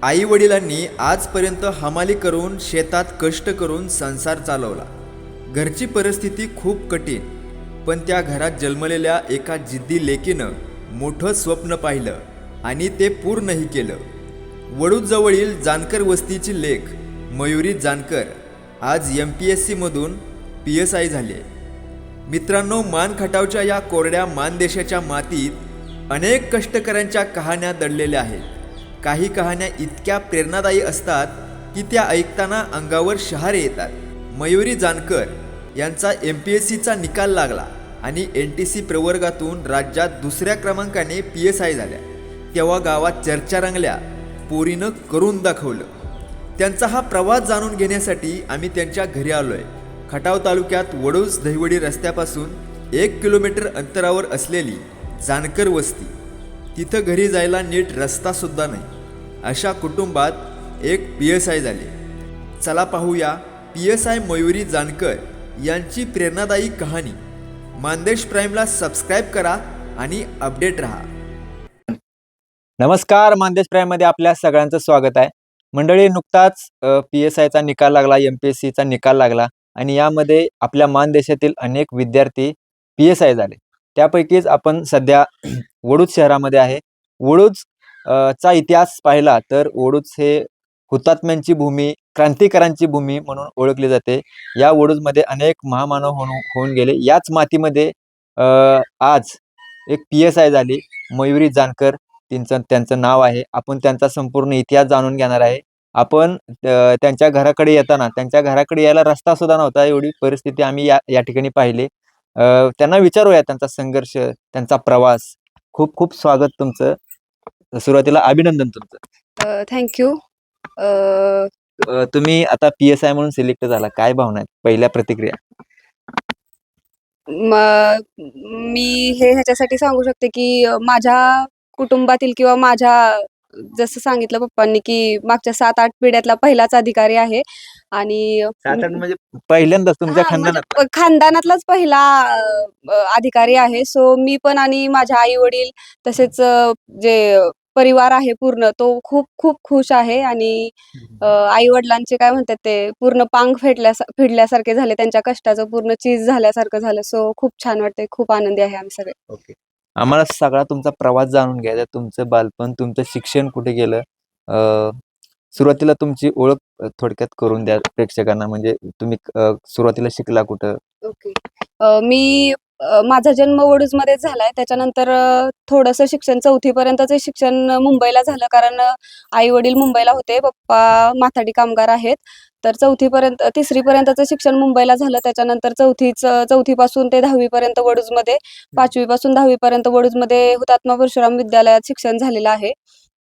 आई वडिलांनी आजपर्यंत हमाली करून शेतात कष्ट करून संसार चालवला. घरची परिस्थिती खूप कठीण, पण त्या घरात जन्मलेल्या एका जिद्दी लेकीनं मोठं स्वप्न पाहिलं आणि ते पूर्णही केलं. वडूजवळील जानकर वस्तीची लेक मयुरी जानकर आज MPSCमधून PSI झाली. मित्रांनो, मान खटावच्या या कोरड्या मानदेशाच्या मातीत अनेक कष्टकऱ्यांच्या कहाण्या दडलेल्या आहेत. काही कहाण्या इतक्या प्रेरणादायी असतात की त्या ऐकताना अंगावर शहारे येतात. मयुरी जानकर यांचा MPSCचा निकाल लागला आणि NTC प्रवर्गातून राज्यात दुसऱ्या क्रमांकाने PSI झाल्या. तेव्हा गावात चर्चा रंगल्या. पोरीनं करून दाखवलं. त्यांचा हा प्रवास जाणून घेण्यासाठी आम्ही त्यांच्या घरी आलो आहे. खटाव तालुक्यात वडूज दहिवडी रस्त्यापासून 1 किलोमीटर अंतरावर असलेली जानकर वस्ती. तिथं घरी जायला नीट रस्तासुद्धा नाही. अशा कुटुंबात एक PSI झाली. चला पाहूया PSI मयुरी जानकर यांची प्रेरणादायी कहाणी. मानदेश प्राईमला सबस्क्राईब करा आणि अपडेट राहा. नमस्कार, मानदेश प्राईममध्ये आपल्या सगळ्यांचं स्वागत आहे. मंडळी, नुकताच PSIचा निकाल लागला, MPSCचा निकाल लागला आणि यामध्ये आपल्या मानदेशातील अनेक विद्यार्थी PSI झाले. त्यापैकीच आपण सध्या वडूज शहरामध्ये आहे. वडूज चा इतिहास पाहिला तर वडूज हे हुतात्म्यांची भूमी, क्रांतिकारांची भूमी म्हणून ओळखली जाते. या वडूजमध्ये अनेक महामानव होऊन गेले. याच मातीमध्ये आज एक PSI झाली, मयुरी जानकर त्यांचं नाव आहे. आपण त्यांचा संपूर्ण इतिहास जाणून घेणार आहे. आपण त्यांच्या घराकडे येताना त्यांच्या घराकडे यायला रस्ता सुद्धा नव्हता, एवढी परिस्थिती आम्ही या ठिकाणी पाहिली. त्यांना विचारूया त्यांचा संघर्ष, त्यांचा प्रवास. खूप खूप स्वागत तुमचं. सुरुवातीला अभिनंदन तुमचं. थँक्यू. तुम्ही आता PSI म्हणून सिलेक्ट झाला, काय भावना आहेत, पहिल्या प्रतिक्रिया? मी ह्याच्यासाठी सांगू शकते की माझ्या कुटुंबातील किंवा माझ्या जसं सांगितलं पप्पांनी की मागच्या 7-8 पिढ्यातला पहिलाच अधिकारी आहे आणि म्हणजे पहिल्यांदाच तुमच्या खानदानात? खानदानातलाच पहिला अधिकारी आहे. सो मी पण आणि माझ्या आई वडील तसेच जे परिवार आहे पूर्ण, तो खूप खूप खुश आहे आणि आई वडिलांचे काय म्हणतात ते पूर्ण पांग फेडल्यासारखे झाले. त्यांच्या कष्टाचं पूर्ण चीज झाल्यासारखं झालं. सो खूप छान वाटतंय, खूप आनंदी आहे आम्ही सगळे. ओके. आम्हाला सगळा तुमचा प्रवास जाणून घ्यायचा. तुमचं बालपण, तुमचं शिक्षण कुठे गेलं, सुरुवातीला तुमची ओळख थोडक्यात करून द्या प्रेक्षकांना. म्हणजे तुम्ही सुरुवातीला शिकला कुठं? ओके. मी माझा जन्म वडूजमध्येच झालाय. त्याच्यानंतर थोडंसं शिक्षण 4थी पर्यंतचे शिक्षण मुंबईला झालं, कारण आई वडील मुंबईला होते, पप्पा माथाडी कामगार आहेत. तर 3री पर्यंतचं शिक्षण मुंबईला झालं. त्याच्यानंतर 4थी पासून ते 10वी पर्यंत वडूजमध्ये, 5वी पासून 10वी पर्यंत वडूजमध्ये हुतात्मा परशुराम विद्यालयात शिक्षण झालेलं आहे.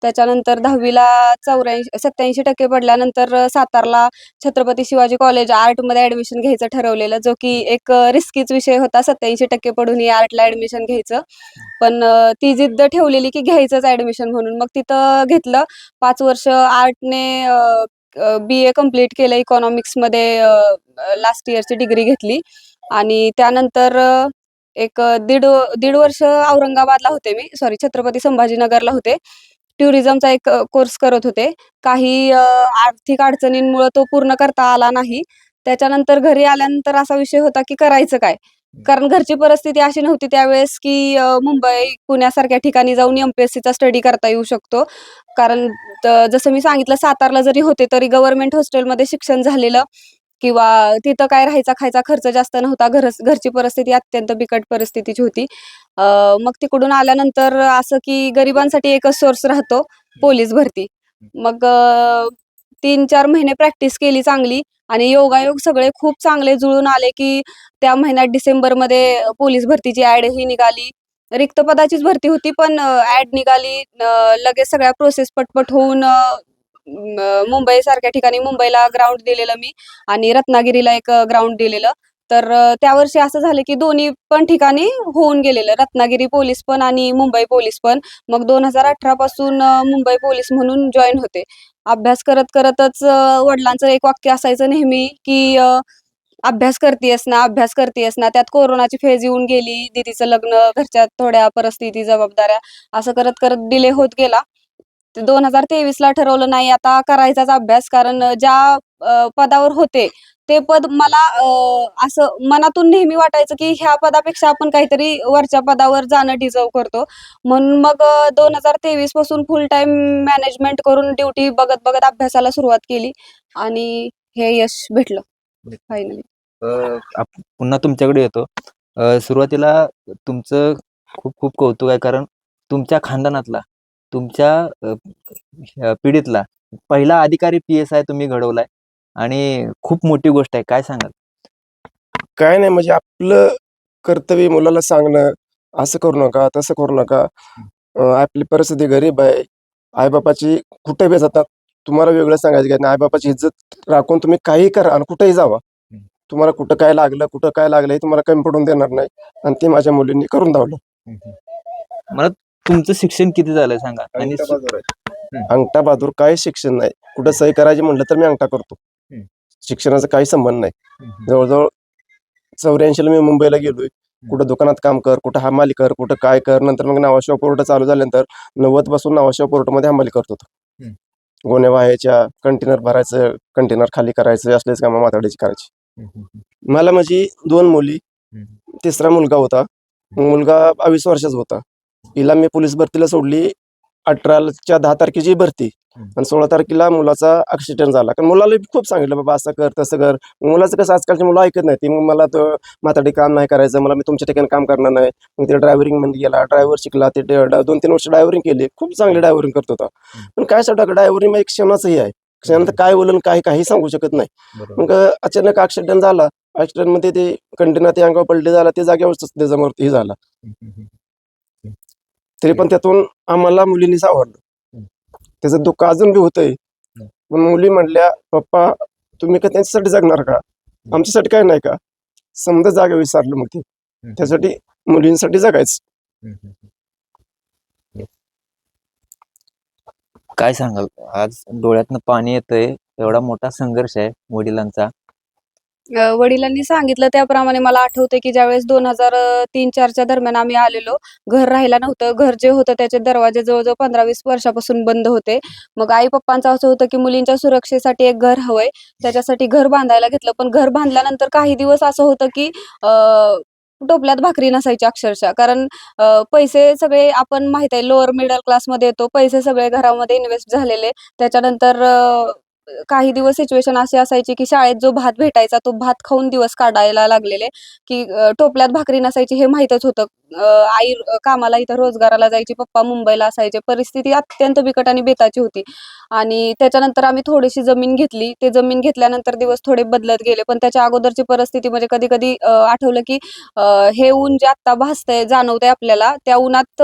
त्याच्यानंतर 10वीला 87% पडल्यानंतर सातारला छत्रपती शिवाजी कॉलेज आर्टमध्ये ऍडमिशन घ्यायचं ठरवलेलं, जो की एक रिस्कीच विषय होता. 87% पडून आर्टला ऍडमिशन घ्यायचं, पण ती जिद्द ठेवलेली की घ्यायचंच ऍडमिशन म्हणून. मग तिथं घेतलं. 5 वर्ष आर्टने BA कम्प्लीट केलं. इकॉनॉमिक्समध्ये लास्ट इयरची डिग्री घेतली आणि त्यानंतर एक दीड वर्ष औरंगाबादला होते मी, छत्रपती संभाजीनगरला होते. टुरिझमचा एक कोर्स करत होते. काही आर्थिक अडचणींमुळे तो पूर्ण करता आला नाही. त्याच्यानंतर घरी आल्यानंतर असा विषय होता की करायचं काय, कारण घरची परिस्थिती अशी नव्हती त्यावेळेस की मुंबई, पुण्यासारख्या ठिकाणी जाऊन MPSCचा स्टडी करता येऊ शकतो. कारण जसं मी सांगितलं, सातारला जरी होते तरी गव्हर्नमेंट हॉस्टेलमध्ये शिक्षण झालेलं, किंवा तिथं काय राहायचा खायचा खर्च जास्त नव्हता. घरची परिस्थिती अत्यंत बिकट परिस्थितीची होती. मग तिकडून आल्यानंतर असं की गरिबांसाठी एकच सोर्स राहतो, पोलीस भरती. मग 3-4 महिने प्रॅक्टिस केली चांगली आणि योगायोग सगळे खूप चांगले जुळून आले की त्या महिन्यात डिसेंबरमध्ये पोलीस भरतीची ऍड ही निघाली. रिक्त पदाचीच भरती होती, पण ऍड निघाली. लगेच सगळ्या प्रोसेस पटपट होऊन मुंबई सारख्या ठिकाणी, मुंबईला ग्राउंड दिलेलं मी आणि रत्नागिरीला एक ग्राउंड दिलेलं. तर त्या वर्षी असं झालं की दोन्ही पण ठिकाणी होऊन गेलेलं, रत्नागिरी पोलीस पण आणि मुंबई पोलीस पण. मग 2018 पासून मुंबई पोलीस म्हणून जॉईन होते. अभ्यास करत करतच वडिलांचं एक वाक्य असायचं नेहमी की अभ्यास करतेयस ना, अभ्यास करतेयस ना. त्यात कोरोनाची फेज येऊन गेली, दीदीचं लग्न, घरच्या थोड्या परिस्थिती, जबाबदाऱ्या, असं करत करत डिले होत गेला. 2023ला ठरवलं नाही आता करायचाच अभ्यास, कारण ज्या पदावर होते ते पद मला असं मनातून नेहमी वाटायचं की ह्या पदापेक्षा आपण काहीतरी वरच्या पदावर जाणं डिझर्व करतो. म्हणून मग 2023 पासून फुल टाइम मॅनेजमेंट करून ड्युटी बघत बघत अभ्यासाला सुरुवात केली आणि हे यश भेटलं फायनली. पुन्हा तुमच्याकडे येतो. सुरुवातीला तुमचं खूप खूप कौतुक आहे, कारण तुमच्या खानदानातला, तुमच्या पिढीतला पहिला अधिकारी PSI तुम्ही घडवलाय आणि खूप मोठी गोष्ट आहे. काय सांगाल? काय नाही, म्हणजे आपलं कर्तव्य मुलाला सांगणं, असं करू नका, तसं करू नका. आपली परिस्थिती गरीब आहे. आईबापाची कुठे बी जातात, तुम्हाला वेगळं सांगायचं काय नाही. आईबापाची इज्जत राखून तुम्ही काहीही करा आणि कुठेही जावा. तुम्हाला कुठं काय लागलं, कुठं काय लागलं हे तुम्हाला कमी पडून देणार नाही. आणि ते माझ्या मुलींनी करून दावलं. मला तुमचं शिक्षण किती झालंय सांगा? आणि अंगठा बहादूर काही शिक्षण नाही. कुठं सही करायची म्हटलं तर मी अंगठा करतो. शिक्षणाचा काही संबंध नाही. जवळजवळ 84ला मी मुंबईला गेलोय. कुठं दुकानात काम कर, कुठं हमाली कर, कुठं काय कर. नंतर मग नावाशिवा पोर्ट चालू झाल्यानंतर 90 पासून नावाशिवा पोर्टमध्ये हमाली करत होतो. गोण्या वाहायच्या, कंटेनर भरायचं, कंटेनर खाली करायचं, असलेच कामं माथाडीची करायची. मला माझी 2 मुली, तिसरा मुलगा होता. मुलगा 22 वर्षाचा होता. हिला मी पोलीस भरतीला सोडली 18च्या 10 तारखेची भरती आणि 16 तारखेला मुलाचा ऍक्सिडेंट झाला. कारण मुलाला खूप सांगितलं, बाबा असं कर तसं कर. मुलाचं कसं आजकालची मुलं ऐकत नाही. ती मग मला तो माथाडी काम नाही करायचं, मला मी तुमच्या ठिकाणी काम करणार नाही. मग ते ड्रायव्हरिंग मध्ये गेला, ड्रायव्हर शिकला. ते 2-3 वर्ष ड्रायव्हरिंग केली, खूप चांगली ड्रायव्हरिंग करत होता. पण काय साठी ड्रायव्हरिंग एक क्षणाचंही आहे. क्षणात काय बोलून काही सांगू शकत नाही. मग अचानक ऍक्सिडेंट झाला. ऍक्सिडेंट मध्ये ते कंटेनर ते अंगावर पलटी झाला, ते जागेवर त्याचा मृत्यू झाला. तरी पण त्यातून आम्हाला मुलींनी सावरलं. त्याचं दुःख अजून बी होतंय. पण मुली म्हणल्या, पप्पा तुम्ही का त्यांच्यासाठी जगणार का, आमच्यासाठी काय नाही का? समजा जागा विसरलं. मग ते त्यासाठी मुलींसाठी जगायचं. काय सांगाल? आज डोळ्यातनं पाणी येतंय, एवढा मोठा संघर्ष आहे वडिलांचा. वडिलांनी सांगितलं त्याप्रमाणे मला आठवते की ज्यावेळेस 2003-4च्या दरम्यान आम्ही आलेलो, घर राहायला नव्हतं. घर जे होतं त्याचे दरवाजे जवळजवळ 15-20 वर्षापासून बंद होते. मग आई पप्पांचं असं होतं की मुलींच्या सुरक्षेसाठी एक घर हवंय, त्याच्यासाठी घर बांधायला घेतलं. पण घर बांधल्यानंतर काही दिवस असं होतं की टोपल्यात भाकरी नसायची अक्षरशः. कारण पैसे सगळे आपण माहित आहे लोअर मिडल क्लासमध्ये येतो, पैसे सगळे घरामध्ये इन्व्हेस्ट झालेले. त्याच्यानंतर काही दिवस सिच्युएशन अशी असायची की शाळेत जो भात भेटायचा तो भात खाऊन दिवस काढायला लागलेले, की टोपल्यात भाकरी नसायची हे माहीतच होतं. आई कामाला इथं रोजगाराला जायची, पप्पा मुंबईला असायचे. परिस्थिती अत्यंत बिकट आणि बेताची होती. आणि त्याच्यानंतर आम्ही थोडीशी जमीन घेतली. ते जमीन घेतल्यानंतर दिवस थोडे बदलत गेले. पण त्याच्या अगोदरची परिस्थिती म्हणजे कधी-कधी आठवलं की हे ऊन जे आत्ता भासतंय, जाणवतंय आपल्याला, त्या उन्हात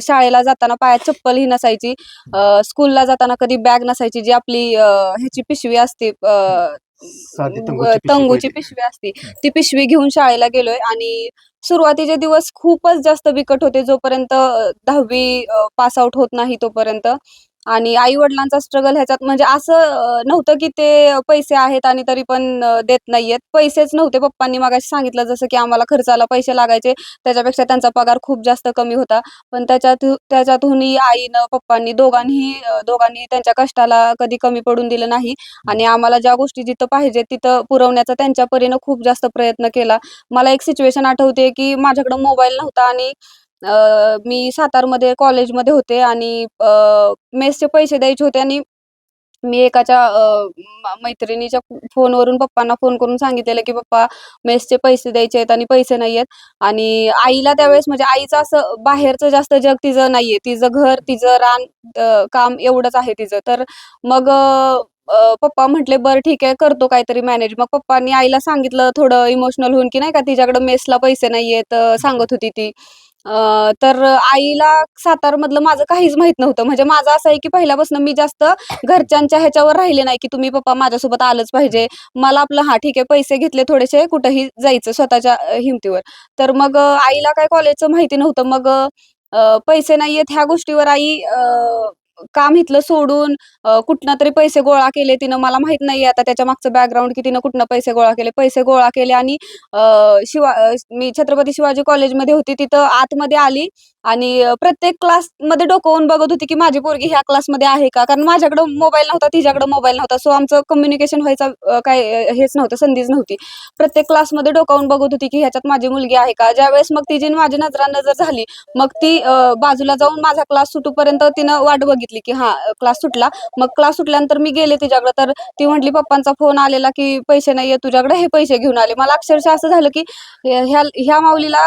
शाळेला जाताना पायात चप्पलही नसायची. स्कूलला जाताना कधी बॅग नसायची, जी आपली ह्याची पिशवी असते, तंगूची पिशवी असते, ती पिशवी घेऊन शाळेला गेलोय. आणि सुरुवातीचे दिवस खूपच जास्त बिकट होते, जोपर्यंत 10वी पास आउट होत नाही तोपर्यंत. आणि आई वडिलांचा स्ट्रगल ह्याच्यात म्हणजे असं नव्हतं की ते पैसे आहेत आणि तरी पण देत नाहीयेत. पैसेच नव्हते. पप्पांनी मगाशी सांगितलं जसं की आम्हाला खर्चाला पैसे लागायचे, त्याच्यापेक्षा त्यांचा पगार खूप जास्त कमी होता. पण त्याच्यातूनही आईनं पप्पांनी दोघांनी त्यांच्या कष्टाला कधी कमी पडून दिलं नाही. आणि आम्हाला ज्या गोष्टी जिथं पाहिजे तिथं पुरवण्याचा त्यांच्या परीनं खूप जास्त प्रयत्न केला. मला एक सिच्युएशन आठवते की माझ्याकडे मोबाईल नव्हता आणि मी सातारमध्ये कॉलेजमध्ये होते आणि मेसचे पैसे द्यायचे होते. आणि मी एकाच्या मैत्रिणीच्या फोनवरून पप्पांना फोन करून सांगितलेलं की पप्पा मेसचे पैसे द्यायचे आहेत आणि पैसे नाहीयेत. आणि आईला त्यावेळेस म्हणजे आईचं असं बाहेरचं जास्त जग तिचं नाहीये, तिचं घर, तिचं रान, काम एवढंच आहे तिचं. तर मग पप्पा म्हटले बरं ठीक आहे करतो काहीतरी मॅनेज. मग पप्पांनी आईला सांगितलं थोडं इमोशनल होऊन की नाही का तिच्याकडे मेसला पैसे नाहीयेत, सांगत होती ती. तर आईला सातारमधलं माझं काहीच माहित नव्हतं. म्हणजे माझं असं आहे की पहिल्यापासून मी जास्त घरच्यांच्या ह्याच्यावर राहिले नाही की तुम्ही पप्पा माझ्यासोबत आलंच पाहिजे. मला आपलं हा ठीक आहे पैसे घेतले थोडेसे, कुठेही जायचं स्वतःच्या हिमतीवर. तर मग आईला काय कॉलेजचं माहिती नव्हतं. मग पैसे नाहीयेत ह्या गोष्टीवर आई काम इथलं सोडून कुठनं तरी पैसे गोळा केले तिनं, मला माहित नाही आता त्याच्या मागचं बॅकग्राऊंड की तिनं कुठनं पैसे गोळा केले आणि मी छत्रपती शिवाजी कॉलेजमध्ये होती, तिथं आतमध्ये आली आणि प्रत्येक क्लासमध्ये डोकवून बघत होती की माझी पोरगी ह्या क्लासमध्ये आहे का, कारण माझ्याकडे मोबाईल नव्हता, तिच्याकडे मोबाईल नव्हता, सो आमचं कम्युनिकेशन व्हायचं हेच नव्हतं, संधीच नव्हती. प्रत्येक क्लासमध्ये डोकावून बघत होती की ह्याच्यात माझी मुलगी आहे का. ज्यावेळेस मग तिची आणि माझी नजर झाली, मग ती बाजूला जाऊन माझा क्लास सुटूपर्यंत तिनं वाट बघितली की हा क्लास सुटला. मग क्लास सुटल्यानंतर मी गेले तिच्याकडे, तर ती म्हटली पप्पांचा फोन आलेला की पैसे नाहीये तुझ्याकडे, हे पैसे घेऊन आले. मला अक्षरशः असं झालं की ह्या माऊलीला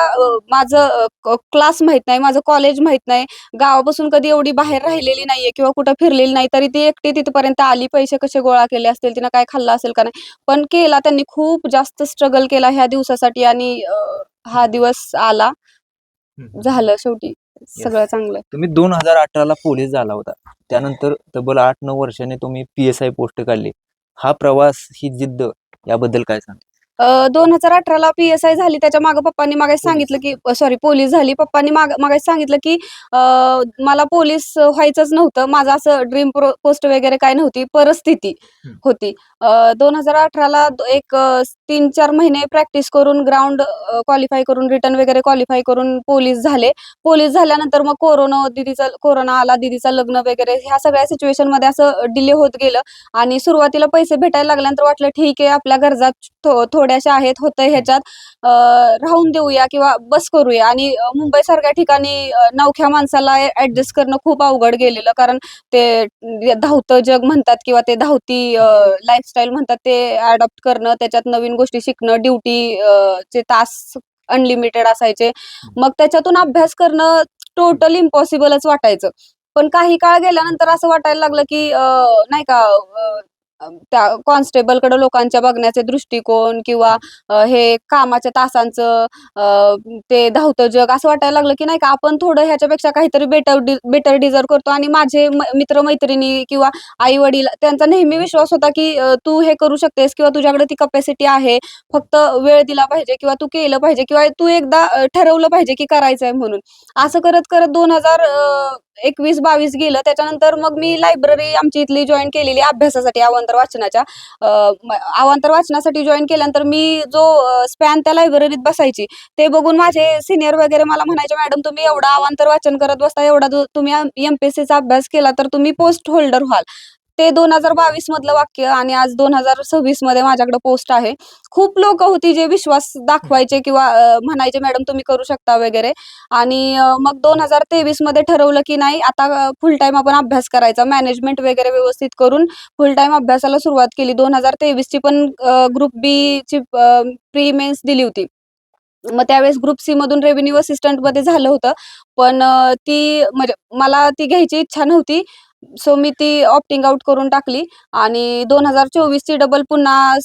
माझं क्लास माहित नाही, माझं कॉलेज माहित नाही, गावापासून कधी एवढी बाहेर राहिलेली नाहीये किंवा कुठं फिरलेली नाही, तरी ती एकटी तिथपर्यंत आली. पैसे कसे गोळा केले असतील, तिनं काय खाल्लं असेल का नाही, पण केला त्यांनी, खूप जास्त स्ट्रगल केला ह्या दिवसासाठी आणि हा दिवस आला, झालं शेवटी सगळं चांगलं. तुम्ही 2018ला पोलीस झाला होता, त्यानंतर तब्बल 8-9 वर्षांनी तुम्ही PSI पोस्ट काढली. हा प्रवास, ही जिद्द, याबद्दल काय सांग? 2018ला PSI झाली, त्याच्या मागे पप्पांनी मागे सांगितलं की पोलीस झाली. पप्पांनी मागे सांगितलं की मला पोलीस व्हायचंच नव्हतं, माझं असं ड्रीम पोस्ट वगैरे काय नव्हती, परिस्थिती होती. 2018ला एक 3-4 महिने प्रॅक्टिस करून, ग्राउंड क्वालिफाय करून, रिटर्न वगैरे क्वालिफाय करून पोलीस झाले. पोलीस झाल्यानंतर मग कोरोना आला, दीदीचं लग्न वगैरे, ह्या सगळ्या सिच्युएशन मध्ये असं डिले होत गेलं आणि सुरुवातीला पैसे भेटायला लागल्यानंतर वाटलं ठीक आहे, आपल्या गरजा थोड्याशा आहेत, होतंय ह्याच्यात, राहून देऊया किंवा बस करूया. आणि मुंबई सारख्या ठिकाणी नवख्या माणसाला ऍडजस्ट करणं खूप अवघड गेलेलं, कारण ते धावतं जग म्हणतात किंवा ते धावती लाईफस्टाईल म्हणतात, ते अडॉप्ट करणं, त्याच्यात नवीन गोष्टी शिकणं, ड्युटी चे तास अनलिमिटेड असायचे, मग त्याच्यातून अभ्यास करणं टोटल इम्पॉसिबलच वाटायचं. पण काही काळ गेल्यानंतर असं वाटायला लागलं की नाही का, त्या कॉन्स्टेबलकडे लोकांच्या बघण्याचे दृष्टिकोन किंवा हे कामाच्या तासांचं ते धावतं जग, असं वाटायला लागलं की नाही का, आपण थोडं ह्याच्यापेक्षा काहीतरी बेटर डिझर्व करतो. आणि माझे मित्रमैत्रिणी किंवा आई वडील, त्यांचा नेहमी विश्वास होता की तू हे करू शकतेस किंवा तुझ्याकडे ती कपॅसिटी आहे, फक्त वेळ दिला पाहिजे किंवा तू केलं पाहिजे किंवा तू एकदा ठरवलं पाहिजे की करायचंय म्हणून. असं करत करत 2021-22 गेलं. त्याच्यानंतर मग मी लायब्ररी आमची इथली जॉईन केलेली अभ्यासासाठी, अवांतर वाचनाच्या. अवांतर वाचनासाठी जॉईन केल्यानंतर मी जो स्पॅन त्या लायब्ररीत बसायची, ते बघून माझे सिनियर वगैरे मला म्हणायचे, मॅडम तुम्ही एवढा अवांतर वाचन करत बसता, एवढा तुम्ही MPSCचा अभ्यास केला तर तुम्ही पोस्ट होल्डर व्हाल. ते 2022 मधलं वाक्य आणि आज 2026 मध्ये माझ्याकडे पोस्ट आहे. खूप लोक होती जे विश्वास दाखवायचे किंवा म्हणायचे मॅडम तुम्ही करू शकता वगैरे. आणि मग 2023 मध्ये ठरवलं की नाही, आता फुल टाइम आपण अभ्यास करायचा, मॅनेजमेंट वगैरे व्यवस्थित करून फुल टाइम अभ्यासाला सुरुवात केली. 2023 ची पण ग्रुप बी ची प्री मेन्स दिली होती. मग त्यावेळेस ग्रुप सी मधून रेव्हेन्यू असिस्टंट मध्ये झालं होतं, पण ती म्हणजे मला ती घ्यायची इच्छा नव्हती, सो मी ती ऑप्टिंग आउट करून टाकली. आणि 2024 ची डबल पुन्हा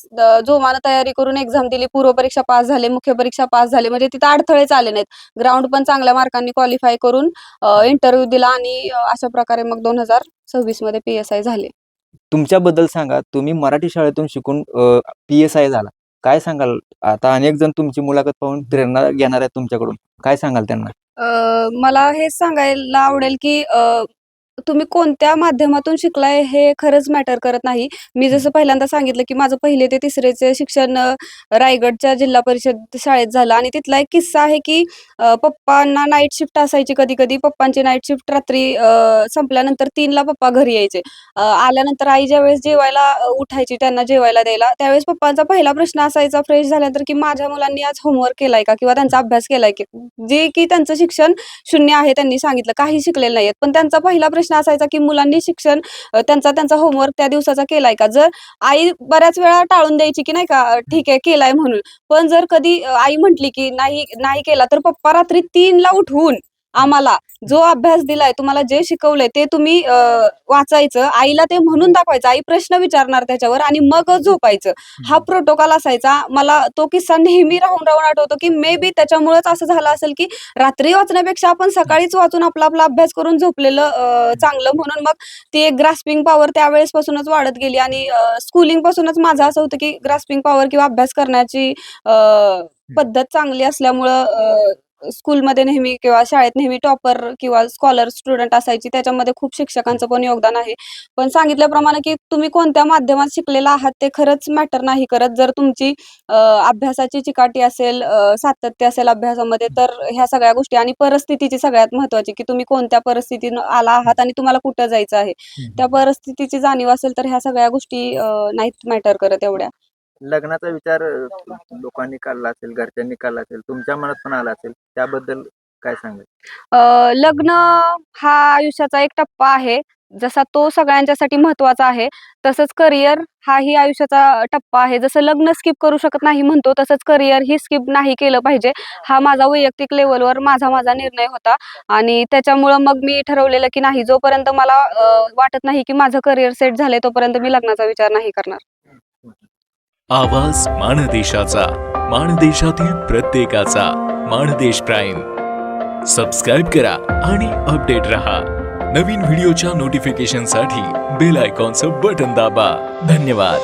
जोमानं तयारी करून एक्झाम दिली, पूर्व परीक्षा पास झाले, मुख्य परीक्षा पास झाले, म्हणजे तिथं अडथळेच आले नाहीत. ग्राउंड पण चांगल्या मार्कांनी क्वालिफाय करून इंटरव्ह्यू दिला आणि अशा प्रकारे मग 2026 मध्ये PSI झाले. तुमच्याबद्दल सांगा, तुम्ही मराठी शाळेतून शिकून PSI झाला, काय सांगाल? आता अनेक जण तुमची मुलाखत पाहून प्रेरणा घेणार आहेत तुमच्याकडून, काय सांगाल त्यांना? मला हेच सांगायला आवडेल की तुम्ही कोणत्या माध्यमातून शिकलाय हे खरंच मॅटर करत नाही. मी जसं पहिल्यांदा सांगितलं की माझं 1ली ते 3रीचे शिक्षण रायगडच्या जिल्हा परिषद शाळेत झालं आणि तिथला एक किस्सा आहे की पप्पांना नाईट शिफ्ट असायची, कधी कधी पप्पांची नाईट शिफ्ट रात्री संपल्यानंतर 3ला पप्पा घरी यायचे. आल्यानंतर आई ज्यावेळेस जेवायला उठायची त्यांना जेवायला द्यायला, त्यावेळेस पप्पांचा पहिला प्रश्न असायचा फ्रेश झाल्यानंतर की माझ्या मुलांनी आज होमवर्क केलाय का किंवा त्यांचा अभ्यास केलाय की, जे की त्यांचं शिक्षण 0 आहे, त्यांनी सांगितलं काही शिकलेले नाहीयेत, पण त्यांचा पहिला प्रश्न असायचा की मुलांनी शिक्षण त्यांचा होमवर्क त्या दिवसाचा केलाय का. जर आई बऱ्याच वेळा टाळून द्यायची की नाही का ठीक आहे केलाय म्हणून, पण जर कधी आई म्हटली की नाही नाही केला, तर पप्पा रात्री 3ला उठवून आम्हाला जो अभ्यास दिलाय, तुम्हाला जे शिकवलंय ते तुम्ही वाचायचं, आईला ते म्हणून दाखवायचं, आई प्रश्न विचारणार त्याच्यावर आणि मग झोपायचं. हा प्रोटोकॉल असायचा. मला तो किस्सा नेहमी राहून राहून आठवतो की मे बी त्याच्यामुळेच असं झालं असेल की रात्री वाचण्यापेक्षा आपण सकाळीच वाचून आपला अभ्यास करून झोपलेलं चांगलं, म्हणून मग ती एक ग्रास्पिंग पॉवर त्यावेळेस पासूनच वाढत गेली. आणि स्कूलिंग पासूनच माझं असं होतं की ग्रास्पिंग पॉवर किंवा अभ्यास करण्याची पद्धत चांगली असल्यामुळं स्कूलमध्ये नेहमी किंवा शाळेत नेहमी टॉपर किंवा स्कॉलर स्टुडंट असायची, त्याच्यामध्ये खूप शिक्षकांचं पण योगदान आहे. पण सांगितल्याप्रमाणे की तुम्ही कोणत्या माध्यमात शिकलेला आहात ते खरंच मॅटर नाही करत. जर तुमची अभ्यासाची चिकाटी असेल, सातत्य असेल अभ्यासामध्ये, तर ह्या सगळ्या गोष्टी आणि परिस्थितीची सगळ्यात महत्त्वाची, की तुम्ही कोणत्या परिस्थितीनं आला आहात आणि तुम्हाला कुठं जायचं आहे. त्या परिस्थितीची जाणीव असेल तर ह्या सगळ्या गोष्टी नाहीत मॅटर करत एवढ्या. लग्नाचा विचार लोकांनी काढला असेल, घरच्यांनी काढला असेल, तुमच्या मनात पण आला असेल, त्याबद्दल काय सांगाल? लग्न हा आयुष्याचा एक टप्पा आहे. जसा तो सगळ्यांच्यासाठी महत्त्वाचा आहे, तसंच करिअर हाही आयुष्याचा टप्पा आहे. जसं लग्न स्किप करू शकत नाही म्हणतो, तसंच करिअर ही स्किप नाही केलं पाहिजे. हा माझा वैयक्तिक लेव्हलवर माझा निर्णय होता आणि त्याच्यामुळं मग मी ठरवलेलं की नाही, जोपर्यंत मला वाटत नाही की माझं करिअर सेट झालंय, तोपर्यंत मी लग्नाचा विचार नाही करणार. आवाज माणदेशाचा, माणदेशातील प्रत्येकाचा. माणदेश प्राईम सबस्क्राईब करा आणि अपडेट रहा. नवीन व्हिडिओच्या नोटिफिकेशनसाठी बेल आयकॉनचं बटन दाबा. धन्यवाद.